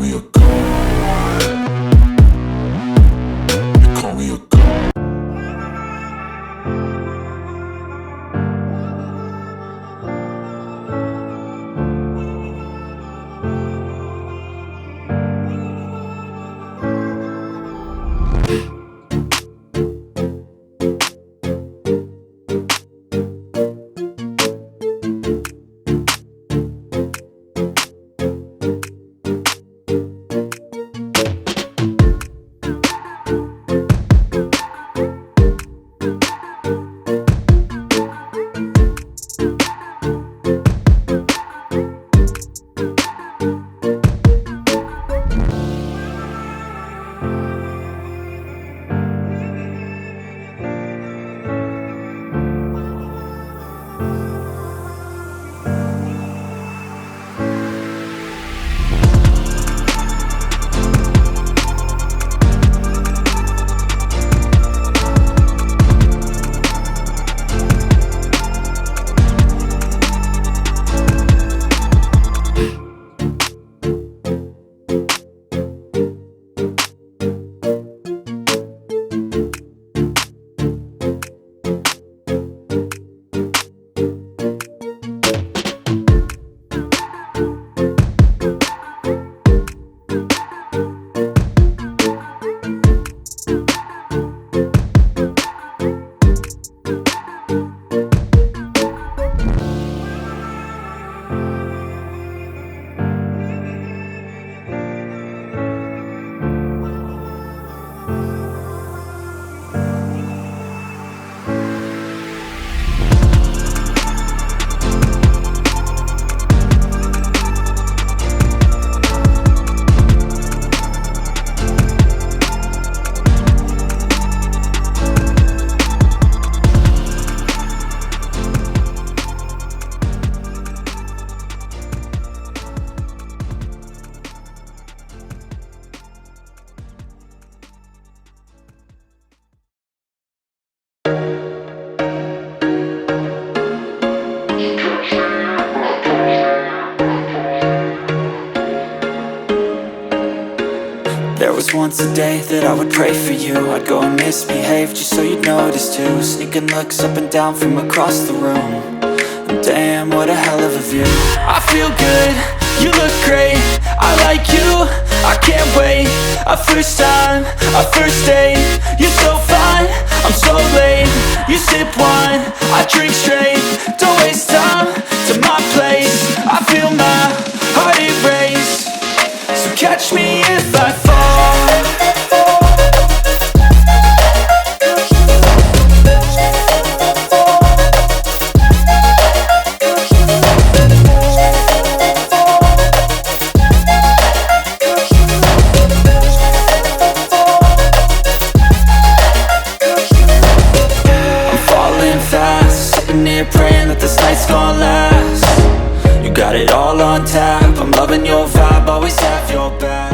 me a god. You call me a god. There was once a day that I would pray for you. I'd go and misbehave just so you'd notice too. Sneaking looks up and down from across the room. And damn, what a hell of a view. I feel good, you look great, I like you, I can't wait. A first time, a first date. You're so fine, I'm so late. You sip wine, I drink straight. Don't waste time to my place. I feel my heart erase. So catch me if I fall. I'm falling fast, sitting here praying that this night's gonna last. You got it all on tap, I'm loving your vibe, always have your back.